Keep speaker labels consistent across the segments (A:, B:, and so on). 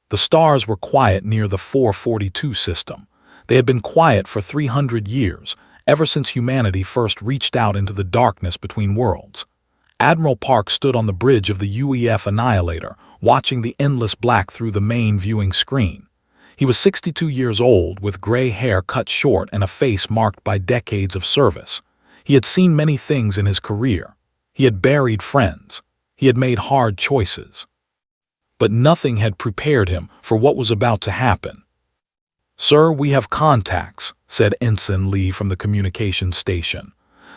A: The stars were quiet near the 442 system. They had been quiet for 300 years, ever since humanity first reached out into the darkness between worlds. Admiral Park stood on the bridge of the UEF Annihilator, watching the endless black through the main viewing screen. He was 62 years old, with gray hair cut short and a face marked by decades of service. He had seen many things in his career. He had buried friends. He had made hard choices. But nothing had prepared him for what was about to happen. "Sir, we have contacts," said Ensign Lee from the communications station.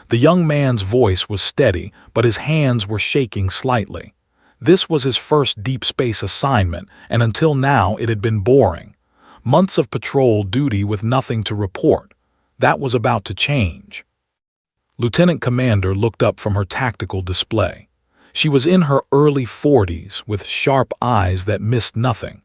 A: The young man's voice was steady, but his hands were shaking slightly. This was his first deep space assignment, and until now it had been boring. Months of patrol duty with nothing to report. That was about to change. Lieutenant Commander looked up from her tactical display. She was in her early 40s, with sharp eyes that missed nothing.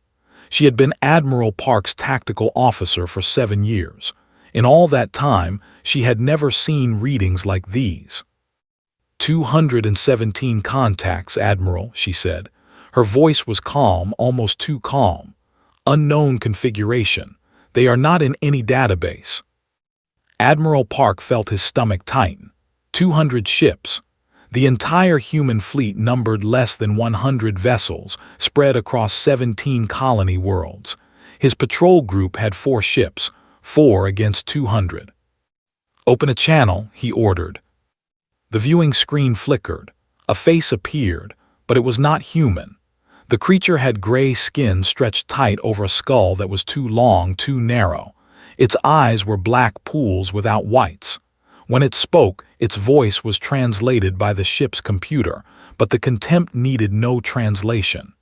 A: She had been Admiral Park's tactical officer for 7 years. In all that time, she had never seen readings like these. 217 contacts, Admiral, she said. Her voice was calm, almost too calm. Unknown configuration. They are not in any database. Admiral Park felt his stomach tighten. 200 ships. The entire human fleet numbered less than 100 vessels, spread across 17 colony worlds. His patrol group had 4 ships, 4 against 200. "Open a channel," he ordered. The viewing screen flickered. A face appeared, but it was not human. The creature had gray skin stretched tight over a skull that was too long, too narrow. Its eyes were black pools without whites. When it spoke, its voice was translated by the ship's computer, but the contempt needed no translation.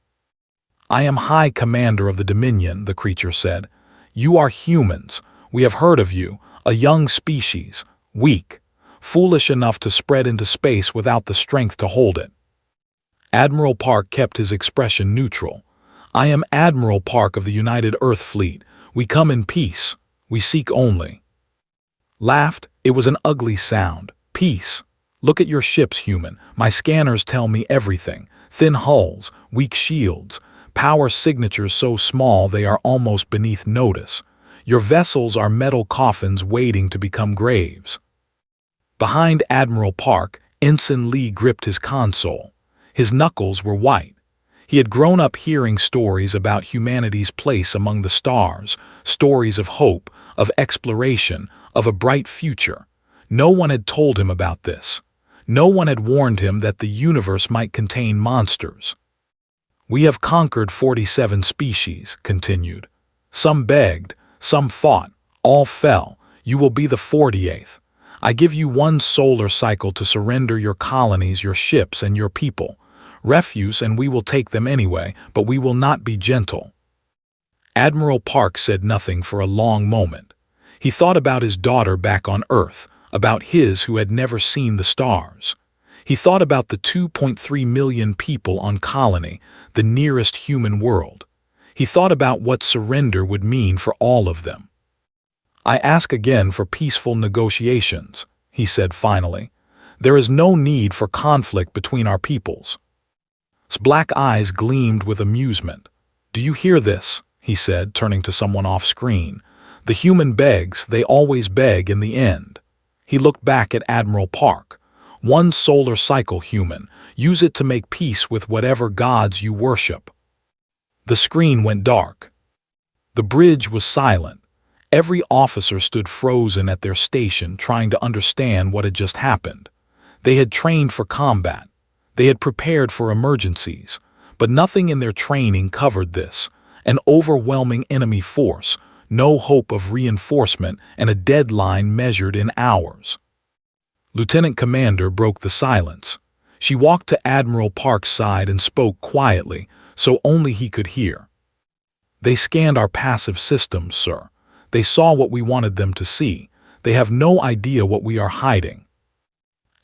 A: "I am High Commander of the Dominion," the creature said. "You are humans. We have heard of you, a young species, weak, foolish enough to spread into space without the strength to hold it." Admiral Park kept his expression neutral. "I am Admiral Park of the United Earth Fleet. We come in peace. We seek only." Laughed. It was an ugly sound. "Peace. Look at your ships, human. My scanners tell me everything. Thin hulls, weak shields, power signatures so small they are almost beneath notice. Your vessels are metal coffins waiting to become graves." Behind Admiral Park, Ensign Lee gripped his console. His knuckles were white. He had grown up hearing stories about humanity's place among the stars, stories of hope, of exploration, of a bright future. No one had told him about this. No one had warned him that the universe might contain monsters. "We have conquered 47 species," continued. "Some begged, some fought, all fell. You will be the 48th. I give you 1 solar cycle to surrender your colonies, your ships, and your people. Refuse, and we will take them anyway, but we will not be gentle." Admiral Park said nothing for a long moment. He thought about his daughter back on Earth, about his who had never seen the stars. He thought about the 2.3 million people on Colony, the nearest human world. He thought about what surrender would mean for all of them. "I ask again for peaceful negotiations," he said finally. "There is no need for conflict between our peoples." His black eyes gleamed with amusement. "Do you hear this?" he said, turning to someone off-screen. "The human begs, they always beg in the end." He looked back at Admiral Park. 1 solar cycle, human. Use it to make peace with whatever gods you worship." The screen went dark. The bridge was silent. Every officer stood frozen at their station, trying to understand what had just happened. They had trained for combat. They had prepared for emergencies. But nothing in their training covered this. An overwhelming enemy force, no hope of reinforcement, and a deadline measured in hours. Lieutenant Commander broke the silence. She walked to Admiral Park's side and spoke quietly, so only he could hear. "They scanned our passive systems, sir. They saw what we wanted them to see. They have no idea what we are hiding."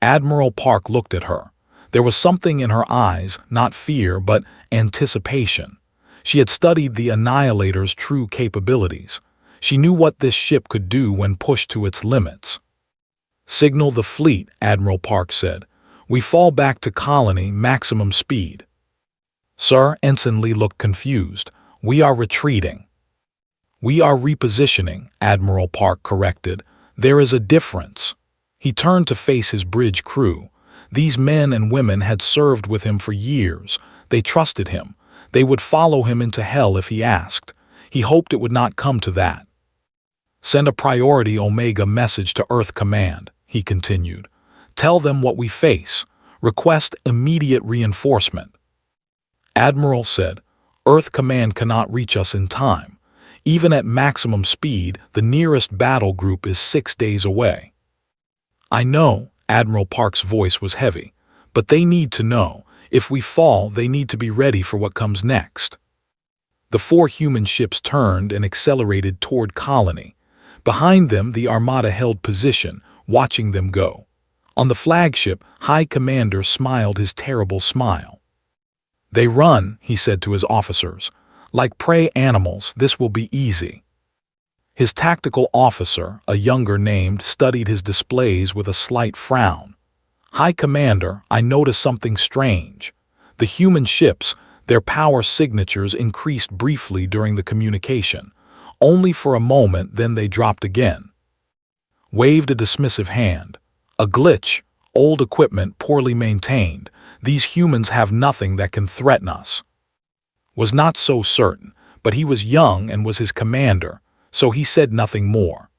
A: Admiral Park looked at her. There was something in her eyes, not fear, but anticipation. She had studied the Annihilator's true capabilities. She knew what this ship could do when pushed to its limits. "Signal the fleet," Admiral Park said. "We fall back to Colony, maximum speed." "Sir," Ensign Lee looked confused. We are retreating. We are repositioning, Admiral Park corrected. There is a difference. He turned to face his bridge crew. These men and women had served with him for years. They trusted him. They would follow him into hell if he asked. He hoped it would not come to that. Send a priority Omega message to Earth Command, he continued. Tell them what we face. Request immediate reinforcement. Admiral said, Earth Command cannot reach us in time. Even at maximum speed, the nearest battle group is 6 days away. I know, Admiral Park's voice was heavy, but they need to know. If we fall, they need to be ready for what comes next. The 4 human ships turned and accelerated toward Colony. Behind them, the Armada held position, watching them go. On the flagship, High Commander smiled his terrible smile. They run, he said to his officers. Like prey animals, this will be easy. His tactical officer, a younger named, studied his displays with a slight frown. High Commander, I noticed something strange. The human ships, their power signatures increased briefly during the communication. Only for a moment, then they dropped again. Waved a dismissive hand. A glitch, old equipment poorly maintained. These humans have nothing that can threaten us. Was not so certain, but he was young and was his commander, so he said nothing more.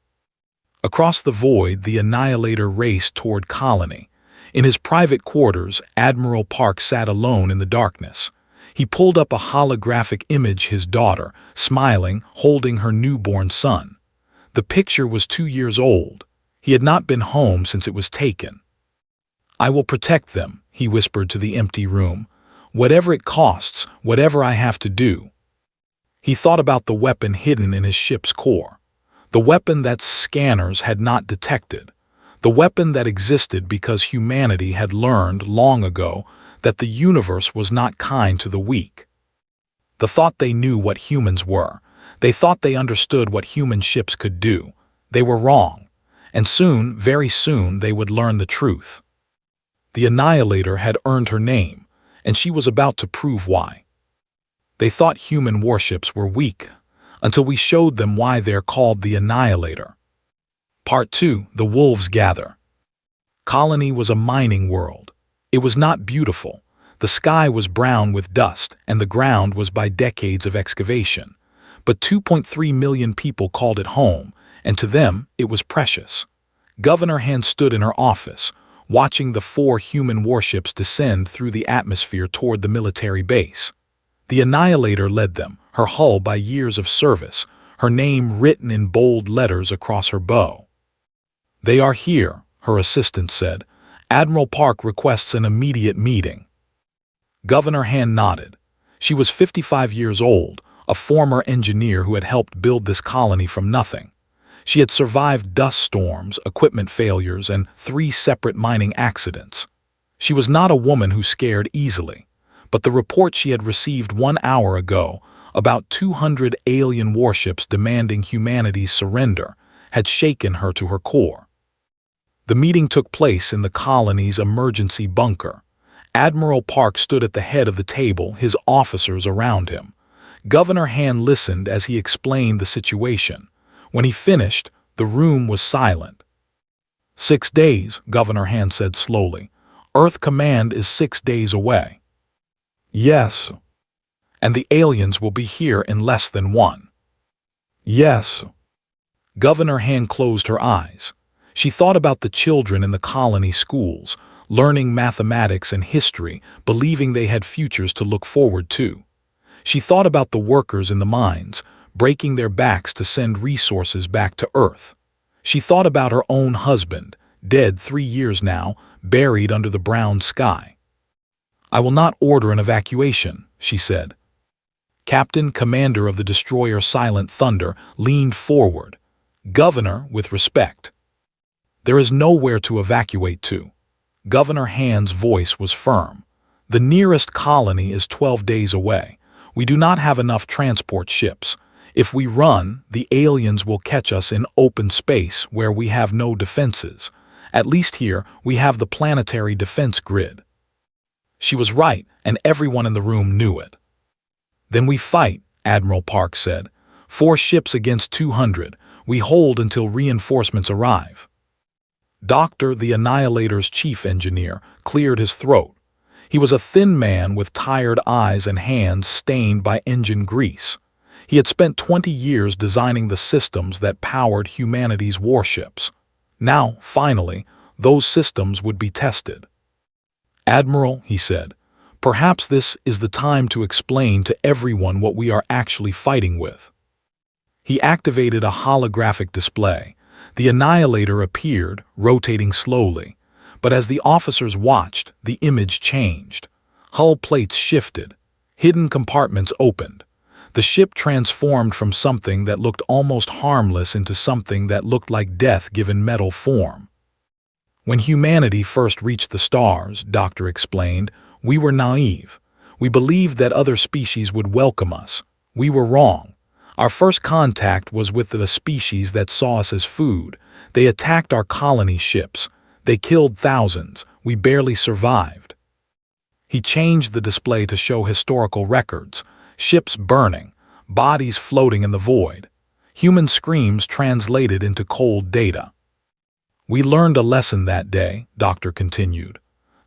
A: Across the void, the Annihilator raced toward Colony. In his private quarters, Admiral Park sat alone in the darkness. He pulled up a holographic image his daughter, smiling, holding her newborn son. The picture was 2 years old. He had not been home since it was taken. I will protect them, he whispered to the empty room. Whatever it costs, whatever I have to do. He thought about the weapon hidden in his ship's core. The weapon that scanners had not detected. The weapon that existed because humanity had learned long ago that the universe was not kind to the weak. The thought they knew what humans were. They thought they understood what human ships could do. They were wrong. And soon, very soon, they would learn the truth. The Annihilator had earned her name, and she was about to prove why. They thought human warships were weak, until we showed them why they're called the Annihilator. Part 2. The Wolves Gather. Colony was a mining world. It was not beautiful. The sky was brown with dust, and the ground was by decades of excavation. But 2.3 million people called it home, and to them it was precious. Governor Han stood in her office, watching the 4 human warships descend through the atmosphere toward the military base. The Annihilator led them, her hull by years of service, her name written in bold letters across her bow. They are here, her assistant said. Admiral Park requests an immediate meeting. Governor Han nodded. She was 55 years old, a former engineer who had helped build this colony from nothing. She had survived dust storms, equipment failures, and 3 separate mining accidents. She was not a woman who scared easily, but the report she had received 1 hour ago about 200 alien warships demanding humanity's surrender had shaken her to her core. The meeting took place in the colony's emergency bunker. Admiral Park stood at the head of the table, his officers around him. Governor Han listened as he explained the situation. When he finished, the room was silent. 6 days, Governor Han said slowly. Earth Command is 6 days away. Yes. And the aliens will be here in less than 1. Yes. Governor Han closed her eyes. She thought about the children in the colony schools, learning mathematics and history, believing they had futures to look forward to. She thought about the workers in the mines, breaking their backs to send resources back to Earth. She thought about her own husband, dead 3 years now, buried under the brown sky. I will not order an evacuation, she said. Captain Commander of the destroyer Silent Thunder leaned forward. Governor, with respect. There is nowhere to evacuate to. Governor Han's voice was firm. The nearest colony is 12 days away. We do not have enough transport ships. If we run, the aliens will catch us in open space where we have no defenses. At least here, we have the planetary defense grid. She was right, and everyone in the room knew it. Then we fight, Admiral Park said. 4 ships against 200. We hold until reinforcements arrive. Doctor, the Annihilator's chief engineer, cleared his throat. He was a thin man with tired eyes and hands stained by engine grease. He had spent 20 years designing the systems that powered humanity's warships. Now, finally, those systems would be tested. Admiral, he said, perhaps this is the time to explain to everyone what we are actually fighting with. He activated a holographic display. The Annihilator appeared, rotating slowly. But as the officers watched, the image changed. Hull plates shifted. Hidden compartments opened. The ship transformed from something that looked almost harmless into something that looked like death given metal form. When humanity first reached the stars, Doctor explained, we were naive. We believed that other species would welcome us. We were wrong. Our first contact was with the species that saw us as food. They attacked our colony ships. They killed thousands. We barely survived. He changed the display to show historical records, ships burning, bodies floating in the void. Human screams translated into cold data. We learned a lesson that day, Doctor continued.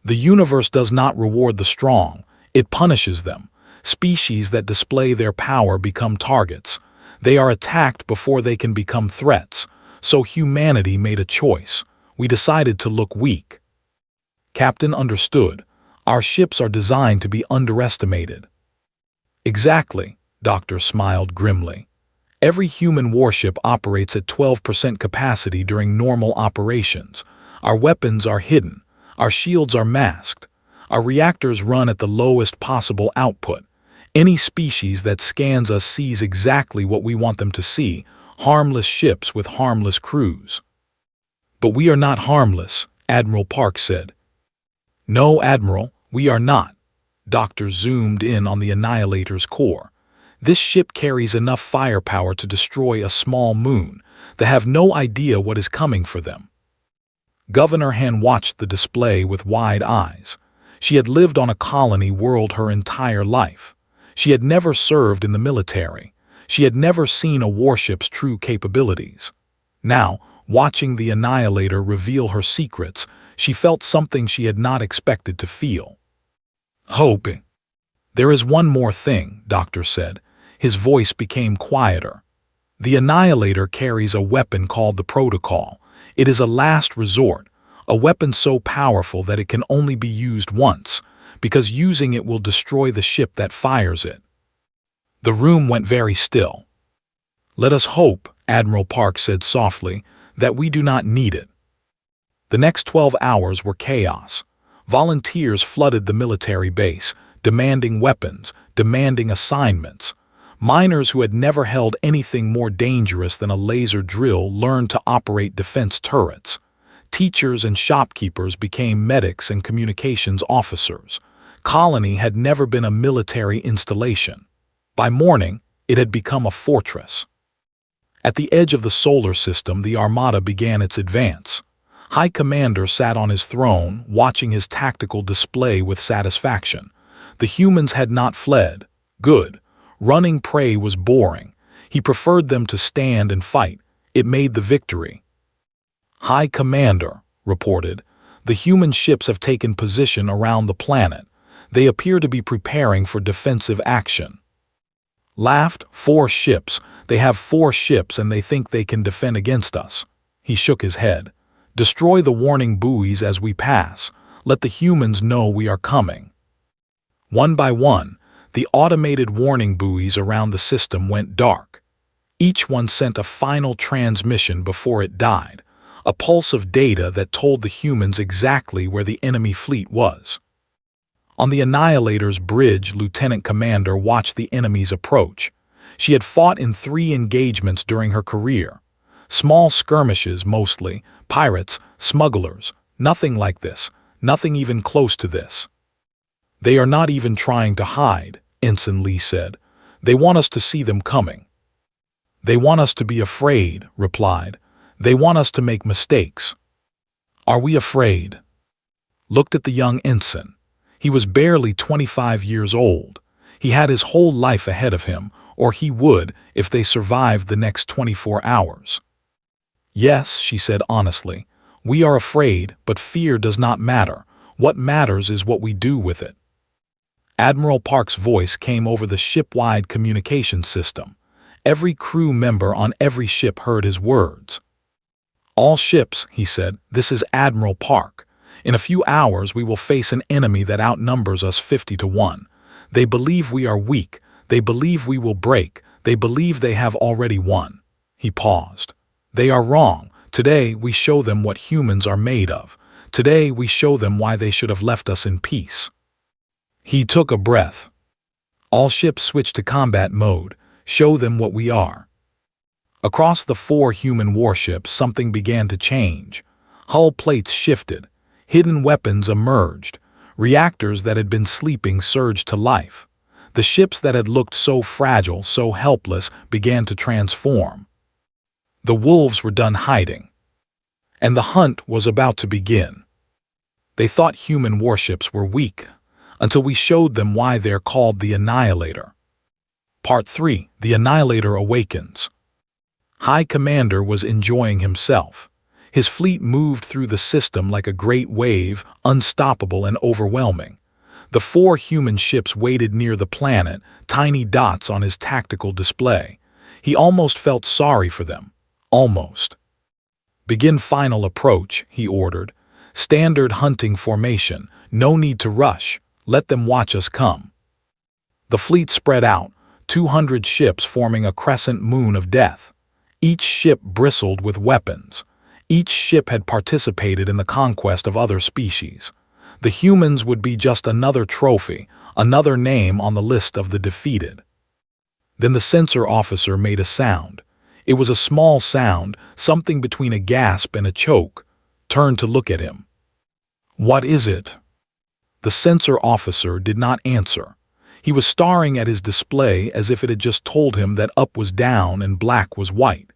A: The universe does not reward the strong. It punishes them. Species that display their power become targets. They are attacked before they can become threats. So humanity made a choice. We decided to look weak. Captain understood. Our ships are designed to be underestimated. Exactly, Doctor smiled grimly. Every human warship operates at 12% capacity during normal operations. Our weapons are hidden. Our shields are masked. Our reactors run at the lowest possible output. Any species that scans us sees exactly what we want them to see, harmless ships with harmless crews. But we are not harmless, Admiral Park said. No, Admiral, we are not. Doctor zoomed in on the Annihilator's core. This ship carries enough firepower to destroy a small moon. They have no idea what is coming for them. Governor Han watched the display with wide eyes. She had lived on a colony world her entire life. She had never served in the military. She had never seen a warship's true capabilities. Now, watching the Annihilator reveal her secrets, she felt something she had not expected to feel. Hope. There is one more thing, Doctor said. His voice became quieter. The Annihilator carries a weapon called the Protocol. It is a last resort, a weapon so powerful that it can only be used once, because using it will destroy the ship that fires it. The room went very still. Let us hope, Admiral Park said softly, that we do not need it. The next 12 hours were chaos. Volunteers flooded the military base, demanding weapons, demanding assignments. Miners who had never held anything more dangerous than a laser drill learned to operate defense turrets. Teachers and shopkeepers became medics and communications officers. Colony had never been a military installation. By morning, it had become a fortress. At the edge of the solar system, the Armada began its advance. High Commander sat on his throne, watching his tactical display with satisfaction. The humans had not fled. Good. Running prey was boring. He preferred them to stand and fight. It made the victory. High Commander reported, the human ships have taken position around the planet. They appear to be preparing for defensive action. Laughed, 4 ships. They have 4 ships and they think they can defend against us. He shook his head. Destroy the warning buoys as we pass. Let the humans know we are coming. One by one, the automated warning buoys around the system went dark. Each one sent a final transmission before it died, a pulse of data that told the humans exactly where the enemy fleet was. On the Annihilator's bridge, Lieutenant Commander watched the enemy's approach. She had fought in 3 engagements during her career. Small skirmishes mostly, pirates, smugglers, nothing like this, nothing even close to this. They are not even trying to hide, Ensign Lee said. They want us to see them coming. They want us to be afraid, replied. They want us to make mistakes. Are we afraid? Looked at the young ensign. He was barely 25 years old. He had his whole life ahead of him, or he would if they survived the next 24 hours. Yes, she said honestly. We are afraid, but fear does not matter. What matters is what we do with it. Admiral Park's voice came over the ship-wide communication system. Every crew member on every ship heard his words. All ships, he said, this is Admiral Park. In a few hours we will face an enemy that outnumbers us 50-1. They believe we are weak. They believe we will break. They believe they have already won. He paused. They are wrong. Today we show them what humans are made of. Today we show them why they should have left us in peace. He took a breath. All ships switched to combat mode. Show them what we are. Across the 4 human warships, something began to change. Hull plates shifted. Hidden weapons emerged. Reactors that had been sleeping surged to life. The ships that had looked so fragile, so helpless, began to transform. The wolves were done hiding. And the hunt was about to begin. They thought human warships were weak, until we showed them why they're called the Annihilator. Part 3. The Annihilator Awakens. High Commander was enjoying himself. His fleet moved through the system like a great wave, unstoppable and overwhelming. The 4 human ships waited near the planet, tiny dots on his tactical display. He almost felt sorry for them. Almost. Begin final approach, he ordered. Standard hunting formation. No need to rush. Let them watch us come. The fleet spread out, 200 ships forming a crescent moon of death. Each ship bristled with weapons. Each ship had participated in the conquest of other species. The humans would be just another trophy, another name on the list of the defeated. Then the sensor officer made a sound. It was a small sound, something between a gasp and a choke. Turned to look at him. What is it? The sensor officer did not answer. He was staring at his display as if it had just told him that up was down and black was white.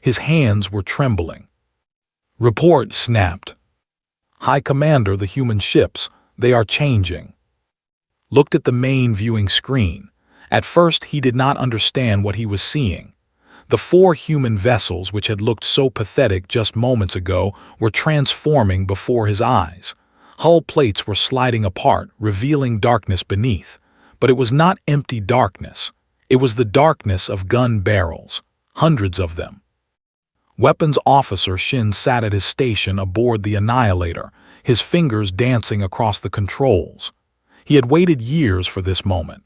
A: His hands were trembling. Report, snapped. High Commander, the human ships, they are changing. Looked at the main viewing screen. At first he did not understand what he was seeing. The 4 human vessels, which had looked so pathetic just moments ago, were transforming before his eyes. Hull plates were sliding apart, revealing darkness beneath. But it was not empty darkness. It was the darkness of gun barrels. Hundreds of them. Weapons Officer Shin sat at his station aboard the Annihilator, his fingers dancing across the controls. He had waited years for this moment.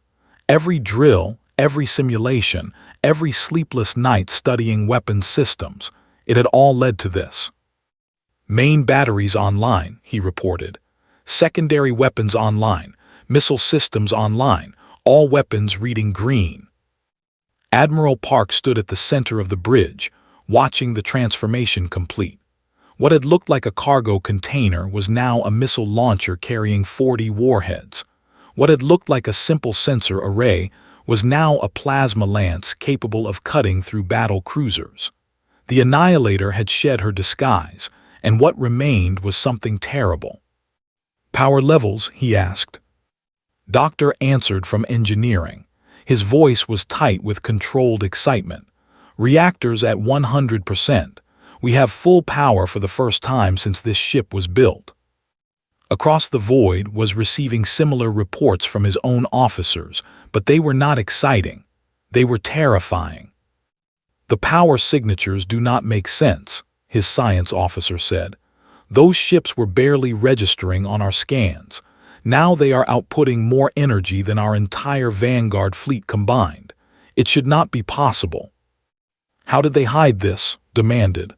A: Every drill, every simulation, every sleepless night studying weapons systems, it had all led to this. Main batteries online, he reported. Secondary weapons online, missile systems online, all weapons reading green. Admiral Park stood at the center of the bridge, watching the transformation complete. What had looked like a cargo container was now a missile launcher carrying 40 warheads. What had looked like a simple sensor array was now a plasma lance capable of cutting through battle cruisers. The Annihilator had shed her disguise, and what remained was something terrible. Power levels, he asked. Doctor answered from engineering. His voice was tight with controlled excitement. Reactors at 100%. We have full power for the first time since this ship was built. Across the void was receiving similar reports from his own officers, but they were not exciting. They were terrifying. The power signatures do not make sense, his science officer said. Those ships were barely registering on our scans. Now they are outputting more energy than our entire Vanguard fleet combined. It should not be possible. How did they hide this? Demanded.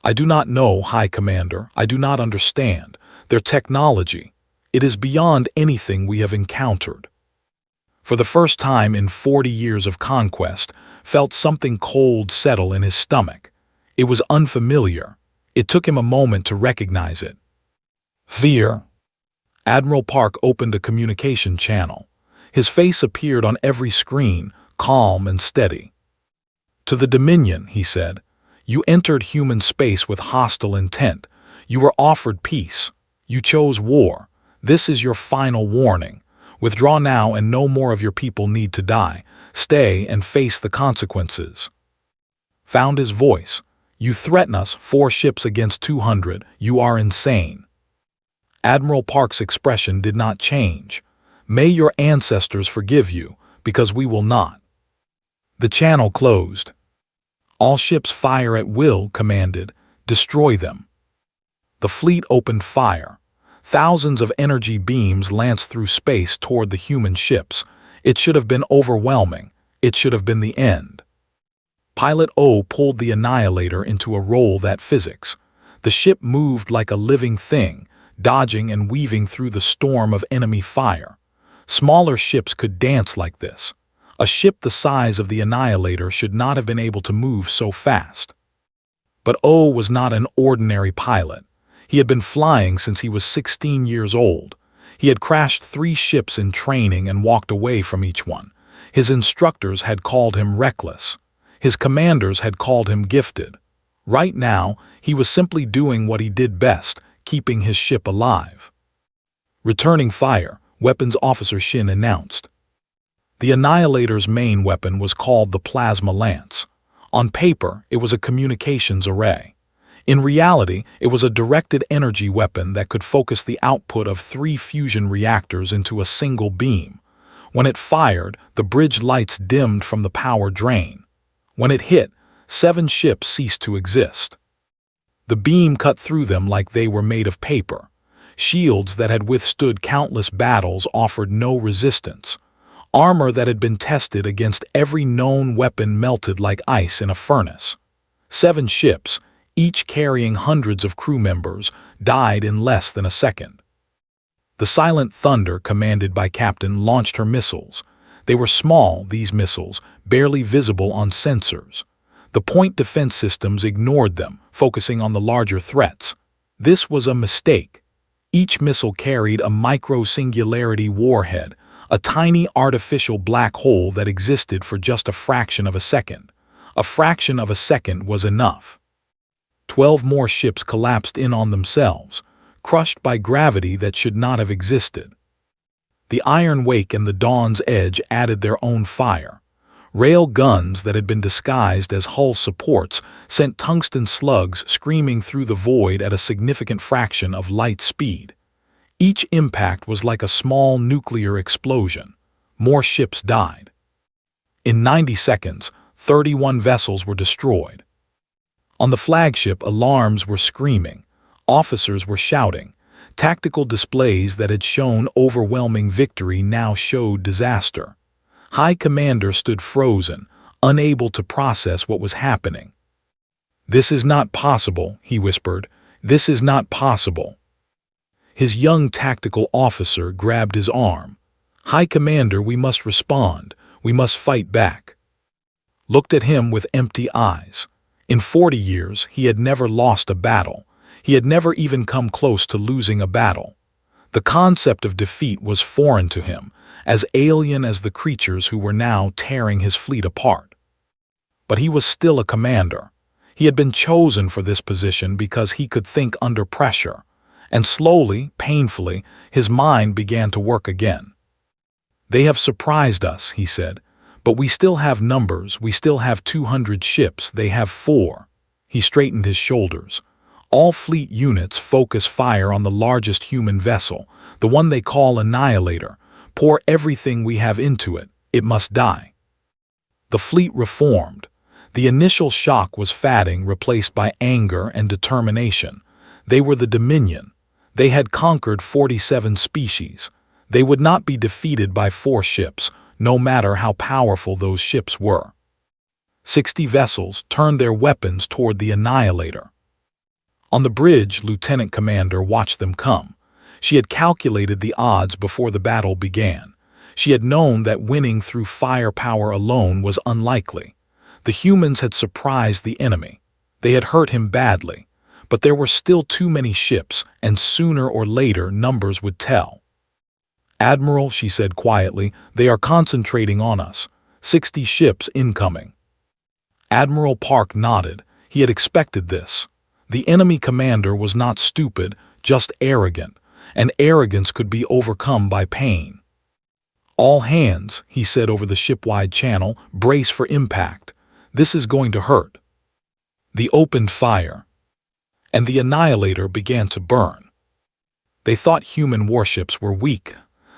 A: I do not know, High Commander. I do not understand. Their technology. It is beyond anything we have encountered. For the first time in 40 years of conquest, felt something cold settle in his stomach. It was unfamiliar. It took him a moment to recognize it. Fear. Admiral Park opened a communication channel. His face appeared on every screen, calm and steady. To the Dominion, he said, you entered human space with hostile intent. You were offered peace. You chose war. This is your final warning. Withdraw now and no more of your people need to die. Stay and face the consequences. Found his voice. You threaten us, 4 ships against 200. You are insane. Admiral Park's expression did not change. May your ancestors forgive you, because we will not. The channel closed. All ships fire at will, commanded. Destroy them. The fleet opened fire. Thousands of energy beams lanced through space toward the human ships. It should have been overwhelming. It should have been the end. Pilot O pulled the Annihilator into a roll that physics. The ship moved like a living thing, dodging and weaving through the storm of enemy fire. Smaller ships could dance like this. A ship the size of the Annihilator should not have been able to move so fast. But O was not an ordinary pilot. He had been flying since he was 16 years old. He had crashed 3 ships in training and walked away from each one. His instructors had called him reckless. His commanders had called him gifted. Right now, he was simply doing what he did best, keeping his ship alive. Returning fire, Weapons Officer Shin announced. The Annihilator's main weapon was called the Plasma Lance. On paper, it was a communications array. In reality, it was a directed energy weapon that could focus the output of 3 fusion reactors into a single beam. When it fired, the bridge lights dimmed from the power drain. When it hit, 7 ships ceased to exist. The beam cut through them like they were made of paper. Shields that had withstood countless battles offered no resistance. Armor that had been tested against every known weapon melted like ice in a furnace. 7 ships, each carrying hundreds of crew members, died in less than a second. The Silent Thunder, commanded by Captain, launched her missiles. They were small, these missiles, barely visible on sensors. The point defense systems ignored them, focusing on the larger threats. This was a mistake. Each missile carried a micro-singularity warhead, a tiny artificial black hole that existed for just a fraction of a second. A fraction of a second was enough. 12 more ships collapsed in on themselves, crushed by gravity that should not have existed. The Iron Wake and the Dawn's Edge added their own fire. Rail guns that had been disguised as hull supports sent tungsten slugs screaming through the void at a significant fraction of light speed. Each impact was like a small nuclear explosion. More ships died. In 90 seconds, 31 vessels were destroyed. On the flagship, alarms were screaming. Officers were shouting. Tactical displays that had shown overwhelming victory now showed disaster. High Commander stood frozen, unable to process what was happening. "This is not possible," he whispered. "This is not possible." His young tactical officer grabbed his arm. "High Commander, we must respond. We must fight back." Looked at him with empty eyes. In 40 years, he had never lost a battle. He had never even come close to losing a battle. The concept of defeat was foreign to him, as alien as the creatures who were now tearing his fleet apart. But he was still a commander. He had been chosen for this position because he could think under pressure, and slowly, painfully, his mind began to work again. "They have surprised us," he said, "but we still have numbers. We still have 200 ships. They have 4. He straightened his shoulders. "All fleet units focus fire on the largest human vessel, the one they call Annihilator. Pour everything we have into it. It must die." The fleet reformed. The initial shock was fatting, replaced by anger and determination. They were the Dominion. They had conquered 47 species. They would not be defeated by 4 ships, no matter how powerful those ships were. 60 vessels turned their weapons toward the Annihilator. On the bridge, Lieutenant Commander watched them come. She had calculated the odds before the battle began. She had known that winning through firepower alone was unlikely. The humans had surprised the enemy. They had hurt him badly. But there were still too many ships, and sooner or later numbers would tell. "Admiral," she said quietly, "they are concentrating on us. 60 ships incoming." Admiral Park nodded. He had expected this. The enemy commander was not stupid, just arrogant, and arrogance could be overcome by pain. "All hands," he said over the ship-wide channel, "brace for impact. This is going to hurt." They opened fire, and the Annihilator began to burn. They thought human warships were weak,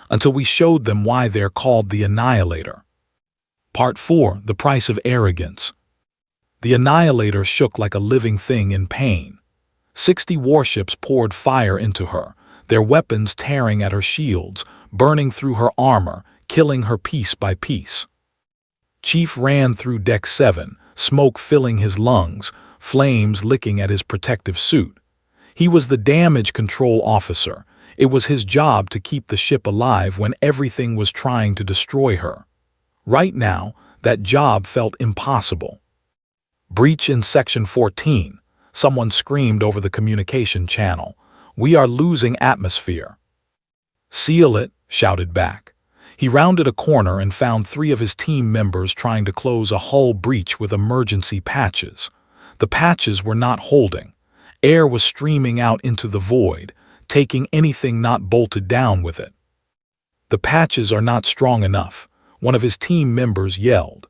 A: until we showed them why they're called the Annihilator. Part 4: The Price of Arrogance. The Annihilator shook like a living thing in pain. 60 warships poured fire into her, their weapons tearing at her shields, burning through her armor, killing her piece by piece. Chief ran through Deck 7, smoke filling his lungs, flames licking at his protective suit. He was the damage control officer. It was his job to keep the ship alive when everything was trying to destroy her. Right now, that job felt impossible. "Breach in Section 14. Someone screamed over the communication channel. "We are losing atmosphere." "Seal it," shouted back. He rounded a corner and found 3 of his team members trying to close a hull breach with emergency patches. The patches were not holding. Air was streaming out into the void, taking anything not bolted down with it. "The patches are not strong enough," one of his team members yelled.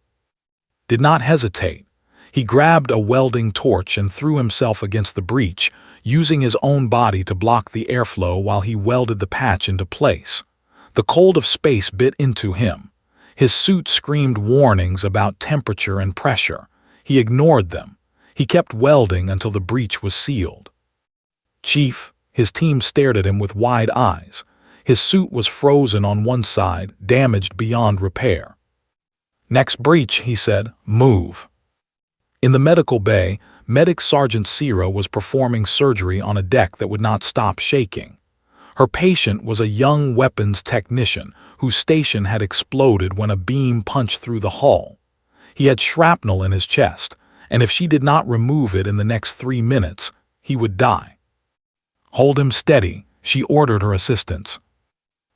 A: Did not hesitate. He grabbed a welding torch and threw himself against the breach, using his own body to block the airflow while he welded the patch into place. The cold of space bit into him. His suit screamed warnings about temperature and pressure. He ignored them. He kept welding until the breach was sealed. "Chief," his team stared at him with wide eyes. His suit was frozen on one side, damaged beyond repair. "Next breach," he said. "Move." In the medical bay, Medic Sergeant Sierra was performing surgery on a deck that would not stop shaking. Her patient was a young weapons technician whose station had exploded when a beam punched through the hull. He had shrapnel in his chest, and if she did not remove it in the next 3 minutes, he would die. "Hold him steady," she ordered her assistants.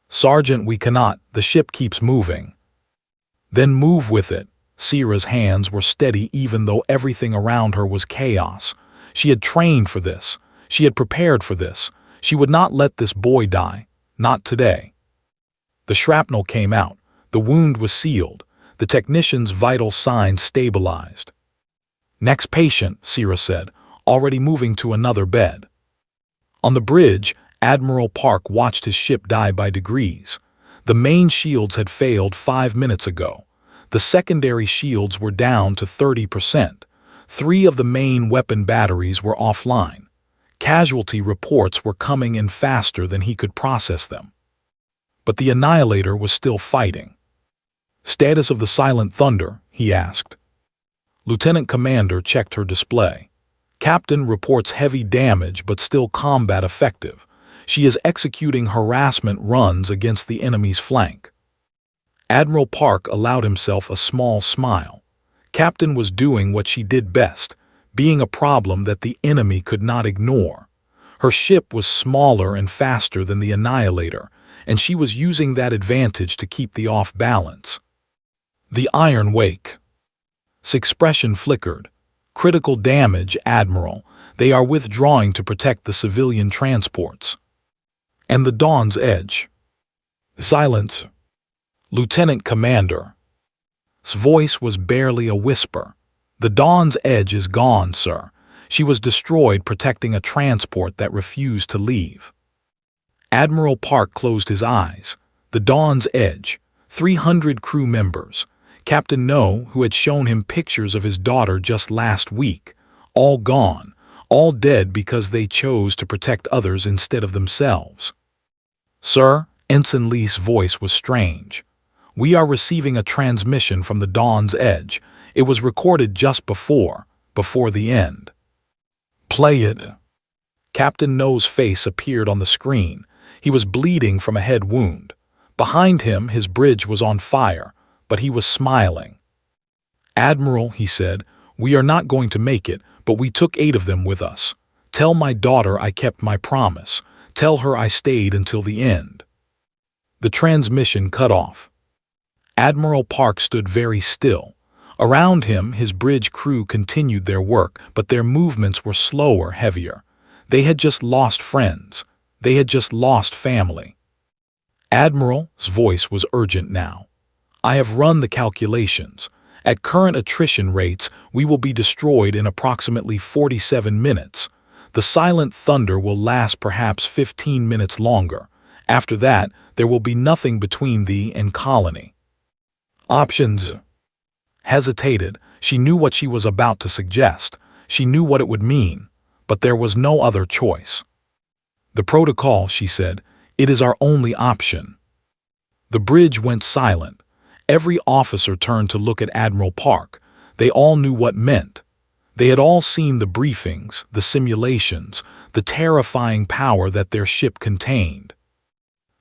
A: "Sergeant, we cannot. The ship keeps moving." "Then move with it." Sierra's hands were steady even though everything around her was chaos. She had trained for this. She had prepared for this. She would not let this boy die. Not today. The shrapnel came out. The wound was sealed. The technician's vital signs stabilized. "Next patient," Sierra said, already moving to another bed. On the bridge, Admiral Park watched his ship die by degrees. The main shields had failed 5 minutes ago. The secondary shields were down to 30%. 3 of the main weapon batteries were offline. Casualty reports were coming in faster than he could process them. But the Annihilator was still fighting. "Status of the Silent Thunder?" he asked. Lieutenant Commander checked her display. "Captain reports heavy damage but still combat effective. She is executing harassment runs against the enemy's flank." Admiral Park allowed himself a small smile. Captain was doing what she did best, being a problem that the enemy could not ignore. Her ship was smaller and faster than the Annihilator, and she was using that advantage to keep the off balance. "The Iron Wake." His expression flickered. "Critical damage, Admiral. They are withdrawing to protect the civilian transports." "And the Dawn's Edge?" "Silence." "Lieutenant Commander." His voice was barely a whisper. "The Dawn's Edge is gone, sir. She was destroyed protecting a transport that refused to leave." Admiral Park closed his eyes. The Dawn's Edge. 300 crew members. Captain No, who had shown him pictures of his daughter just last week. All gone. All dead because they chose to protect others instead of themselves. "Sir," Ensign Lee's voice was strange. "We are receiving a transmission from the Dawn's Edge. It was recorded just before the end." "Play it." Captain No's face appeared on the screen. He was bleeding from a head wound. Behind him, his bridge was on fire, but he was smiling. "Admiral," he said, "we are not going to make it, but we took 8 of them with us. Tell my daughter I kept my promise. Tell her I stayed until the end." The transmission cut off. Admiral Park stood very still. Around him, his bridge crew continued their work, but their movements were slower, heavier. They had just lost friends. They had just lost family. Admiral's voice was urgent now. I have run the calculations. At current attrition rates, we will be destroyed in approximately 47 minutes. The silent thunder will last perhaps 15 minutes longer. After that, there will be nothing between thee and colony. Options. Hesitated. She knew what she was about to suggest. She knew what it would mean. But there was no other choice. The protocol, she said, it is our only option. The bridge went silent. Every officer turned to look at Admiral Park. They all knew what meant. They had all seen the briefings, the simulations, the terrifying power that their ship contained.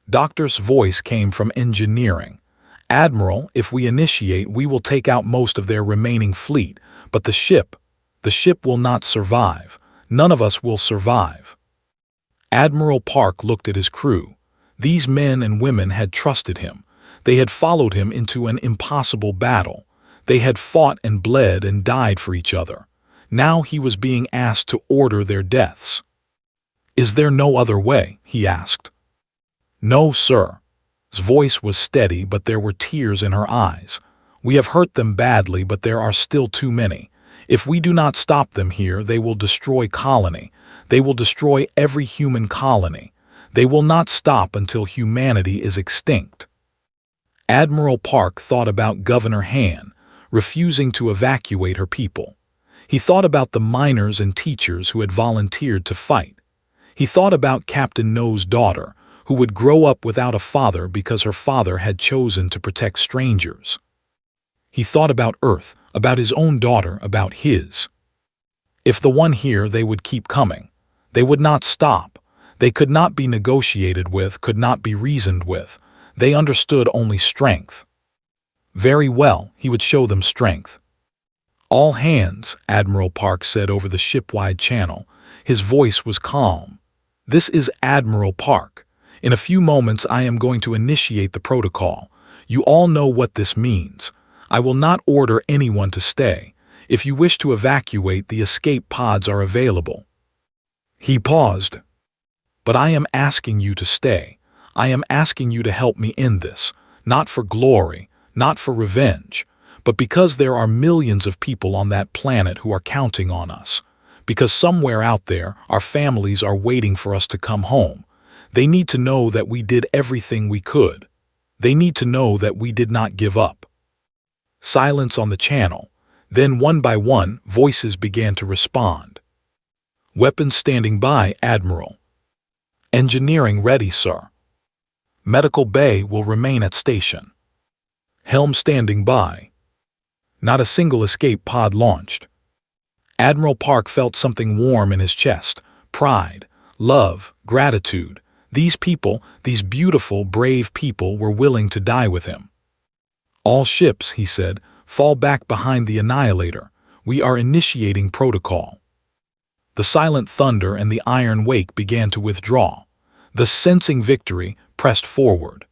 A: Doctor's voice came from engineering. Admiral, if we initiate, we will take out most of their remaining fleet, but the ship will not survive. None of us will survive. Admiral Park looked at his crew. These men and women had trusted him. They had followed him into an impossible battle. They had fought and bled and died for each other. Now he was being asked to order their deaths. Is there no other way? He asked. No, sir. His voice was steady, but there were tears in her eyes. We have hurt them badly, but there are still too many. If we do not stop them here, they will destroy colony. They will destroy every human colony. They will not stop until humanity is extinct. Admiral Park thought about Governor Han, refusing to evacuate her people. He thought about the miners and teachers who had volunteered to fight. He thought about Captain No's daughter, who would grow up without a father because her father had chosen to protect strangers. He thought about Earth, about his own daughter, about his. If the one here, they would keep coming. They would not stop. They could not be negotiated with, could not be reasoned with. They understood only strength. Very well, he would show them strength. All hands, Admiral Park said over the ship-wide channel. His voice was calm. This is Admiral Park. In a few moments I am going to initiate the protocol. You all know what this means. I will not order anyone to stay. If you wish to evacuate, the escape pods are available. He paused. But I am asking you to stay. I am asking you to help me end this, not for glory, not for revenge, but because there are millions of people on that planet who are counting on us. Because somewhere out there, our families are waiting for us to come home. They need to know that we did everything we could. They need to know that we did not give up. Silence on the channel. Then one by one, voices began to respond. Weapons standing by, Admiral. Engineering ready, sir. Medical bay will remain at station. Helm standing by. Not a single escape pod launched. Admiral Park felt something warm in his chest. Pride, love, gratitude. These people, these beautiful, brave people, were willing to die with him. All ships, he said, fall back behind the Annihilator. We are initiating protocol. The silent thunder and the iron wake began to withdraw. The sensing victory pressed forward.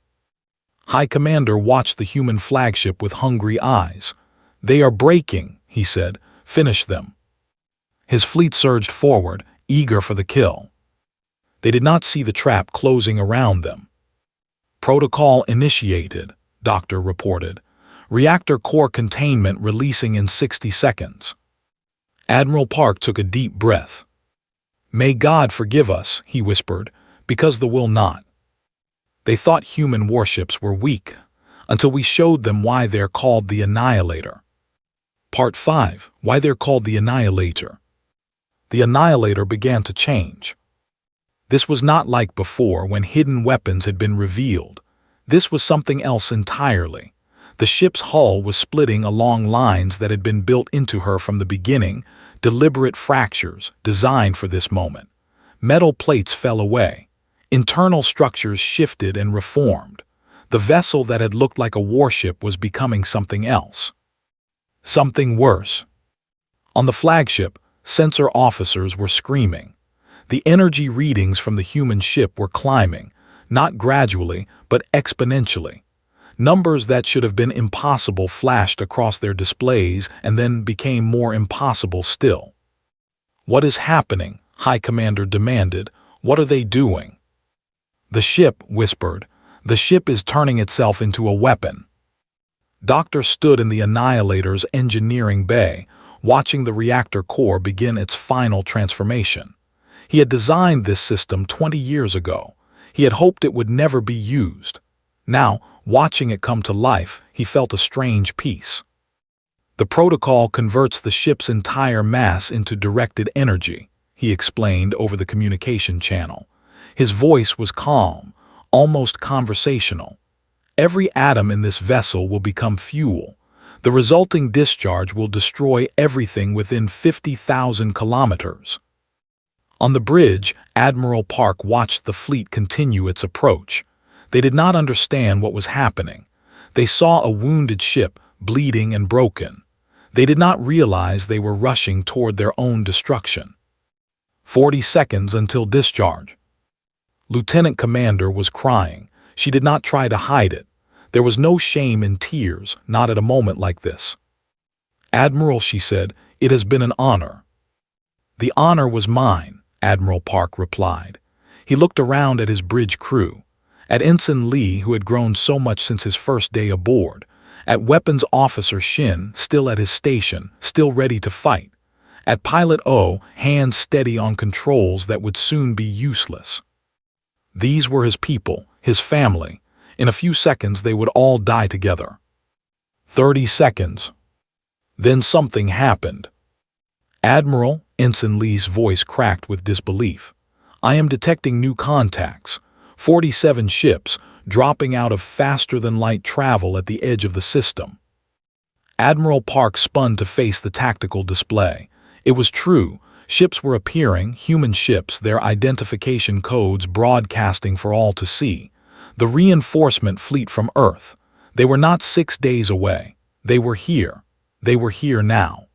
A: High Commander watched the human flagship with hungry eyes. They are breaking, he said. Finish them. His fleet surged forward, eager for the kill. They did not see the trap closing around them. Protocol initiated, Doctor reported. Reactor core containment releasing in 60 seconds. Admiral Park took a deep breath. May God forgive us, he whispered, because the will not. They thought human warships were weak, until we showed them why they're called the Annihilator. Part 5. Why they're called the Annihilator. The Annihilator began to change. This was not like before when hidden weapons had been revealed. This was something else entirely. The ship's hull was splitting along lines that had been built into her from the beginning, deliberate fractures designed for this moment. Metal plates fell away. Internal structures shifted and reformed. The vessel that had looked like a warship was becoming something else. Something worse. On the flagship, sensor officers were screaming. The energy readings from the human ship were climbing, not gradually, but exponentially. Numbers that should have been impossible flashed across their displays and then became more impossible still. What is happening? High Commander demanded. What are they doing? The ship whispered. The ship is turning itself into a weapon. Doctor stood in the Annihilator's engineering bay, watching the reactor core begin its final transformation. He had designed this system 20 years ago. He had hoped it would never be used. Now, watching it come to life, he felt a strange peace. The protocol converts the ship's entire mass into directed energy, he explained over the communication channel. His voice was calm, almost conversational. Every atom in this vessel will become fuel. The resulting discharge will destroy everything within 50,000 kilometers. On the bridge, Admiral Park watched the fleet continue its approach. They did not understand what was happening. They saw a wounded ship, bleeding and broken. They did not realize they were rushing toward their own destruction. 40 seconds until discharge. Lieutenant Commander was crying. She did not try to hide it. There was no shame in tears, not at a moment like this. Admiral, she said, it has been an honor. The honor was mine, Admiral Park replied. He looked around at his bridge crew, at Ensign Lee, who had grown so much since his first day aboard, at Weapons Officer Shin, still at his station, still ready to fight, at Pilot O, hands steady on controls that would soon be useless. These were his people, his family. In a few seconds they would all die together. 30 seconds. Then something happened. Admiral, Ensign Lee's voice cracked with disbelief. I am detecting new contacts. 47 ships, dropping out of faster-than-light travel at the edge of the system. Admiral Park spun to face the tactical display. It was true. Ships were appearing, human ships, their identification codes broadcasting for all to see. The reinforcement fleet from Earth. They were not 6 days away. They were here. They were here now.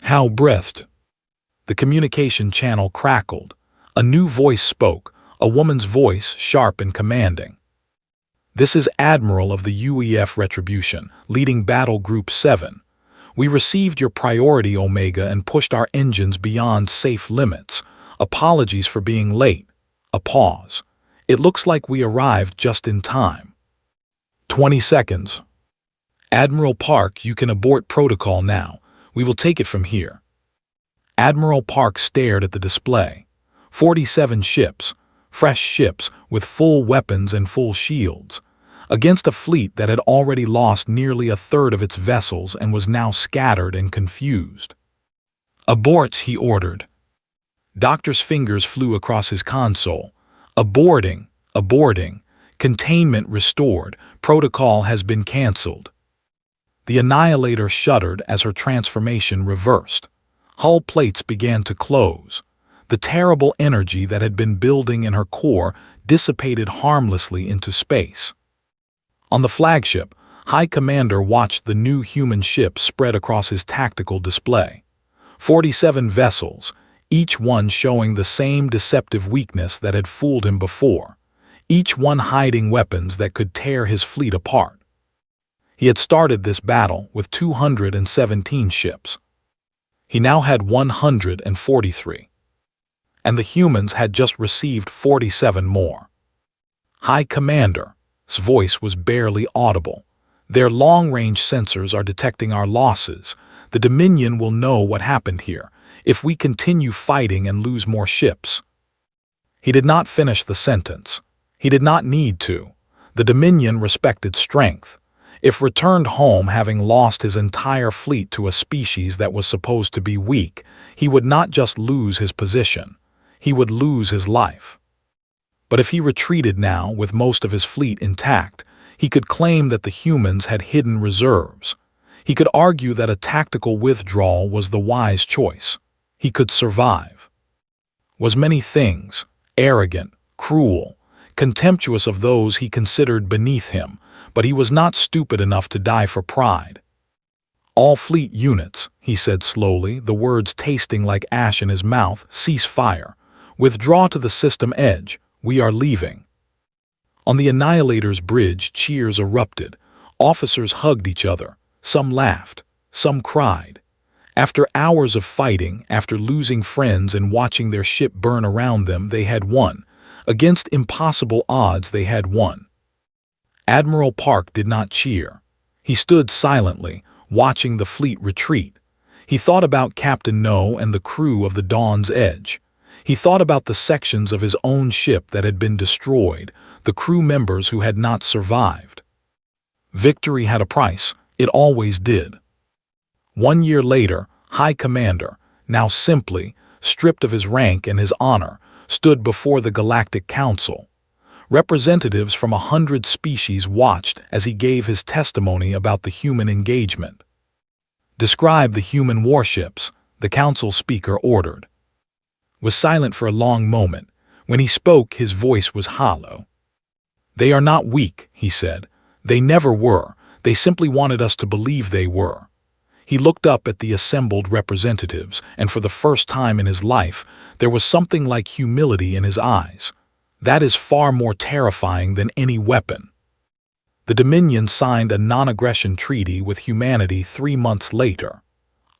A: Hal breathed. The communication channel crackled. A new voice spoke, a woman's voice, sharp and commanding. This is Admiral of the UEF Retribution, leading Battle Group 7. We received your priority, Omega, and pushed our engines beyond safe limits. Apologies for being late. A pause. It looks like we arrived just in time. 20 seconds. Admiral Park, you can abort protocol now. We will take it from here. Admiral Park stared at the display. 47 ships, fresh ships with full weapons and full shields, against a fleet that had already lost nearly a third of its vessels and was now scattered and confused. Abort, he ordered. Doctor's fingers flew across his console. Aborting, aborting, containment restored, protocol has been cancelled. The Annihilator shuddered as her transformation reversed. Hull plates began to close. The terrible energy that had been building in her core dissipated harmlessly into space. On the flagship, High Commander watched the new human ship spread across his tactical display. 47 vessels, each one showing the same deceptive weakness that had fooled him before, each one hiding weapons that could tear his fleet apart. He had started this battle with 217 ships. He now had 143. And the humans had just received 47 more. High Commander's voice was barely audible. Their long-range sensors are detecting our losses. The Dominion will know what happened here if we continue fighting and lose more ships. He did not finish the sentence. He did not need to. The Dominion respected strength. If returned home having lost his entire fleet to a species that was supposed to be weak, he would not just lose his position. He would lose his life. But if he retreated now with most of his fleet intact, he could claim that the humans had hidden reserves. He could argue that a tactical withdrawal was the wise choice. He could survive. Was many things, arrogant, cruel, contemptuous of those he considered beneath him, but he was not stupid enough to die for pride. All fleet units, he said slowly, the words tasting like ash in his mouth, cease fire. Withdraw to the system edge. We are leaving. On the Annihilator's bridge, cheers erupted. Officers hugged each other. Some laughed. Some cried. After hours of fighting, after losing friends and watching their ship burn around them, they had won. Against impossible odds, they had won. Admiral Park did not cheer. He stood silently, watching the fleet retreat. He thought about Captain No and the crew of the Dawn's Edge. He thought about the sections of his own ship that had been destroyed, the crew members who had not survived. Victory had a price. It always did. 1 year later, High Commander, now simply, stripped of his rank and his honor, stood before the Galactic Council. Representatives from 100 species watched as he gave his testimony about the human engagement. "Describe the human warships," the council speaker ordered. Was silent for a long moment. When he spoke, his voice was hollow. "They are not weak," he said. "They never were. They simply wanted us to believe they were." He looked up at the assembled representatives, and for the first time in his life, there was something like humility in his eyes. That is far more terrifying than any weapon. The Dominion signed a non-aggression treaty with humanity 3 months later.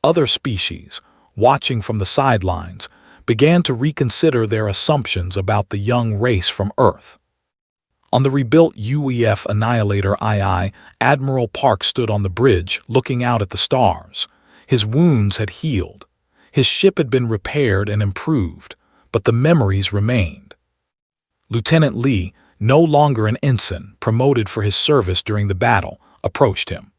A: Other species, watching from the sidelines, began to reconsider their assumptions about the young race from Earth. On the rebuilt UEF Annihilator II, Admiral Park stood on the bridge, looking out at the stars. His wounds had healed. His ship had been repaired and improved, but the memories remained. Lieutenant Lee, no longer an ensign, promoted for his service during the battle, approached him.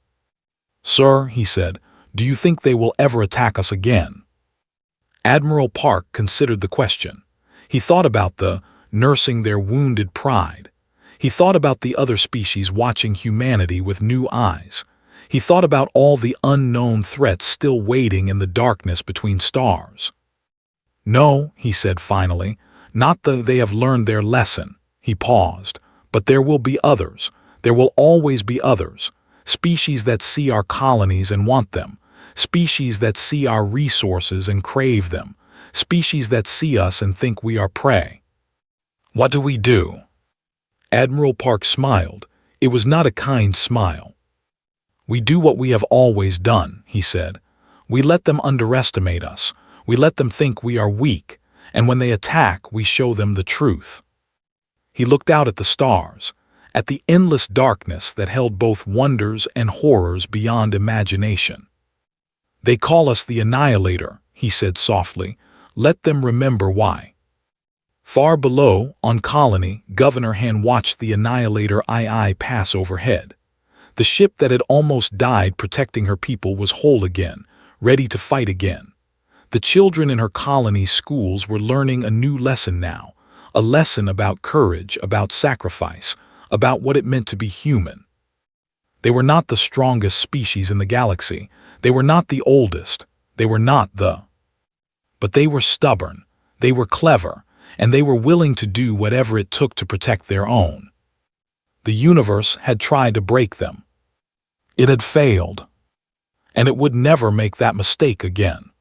A: "Sir," he said, "do you think they will ever attack us again?" Admiral Park considered the question. He thought about the nursing their wounded pride. He thought about the other species watching humanity with new eyes. He thought about all the unknown threats still waiting in the darkness between stars. "No," he said finally, "not though they have learned their lesson." He paused. "But there will be others. There will always be others. Species that see our colonies and want them. Species that see our resources and crave them. Species that see us and think we are prey. What do we do?" Admiral Park smiled. It was not a kind smile. "We do what we have always done," he said. "We let them underestimate us. We let them think we are weak. And when they attack, we show them the truth." He looked out at the stars, at the endless darkness that held both wonders and horrors beyond imagination. "They call us the Annihilator," he said softly. "Let them remember why." Far below, on Colony, Governor Han watched the Annihilator II pass overhead. The ship that had almost died protecting her people was whole again, ready to fight again. The children in her colony's schools were learning a new lesson now, a lesson about courage, about sacrifice, about what it meant to be human. They were not the strongest species in the galaxy. They were not the oldest. They were not the... But they were stubborn. They were clever. And they were willing to do whatever it took to protect their own. The universe had tried to break them. It had failed. And it would never make that mistake again.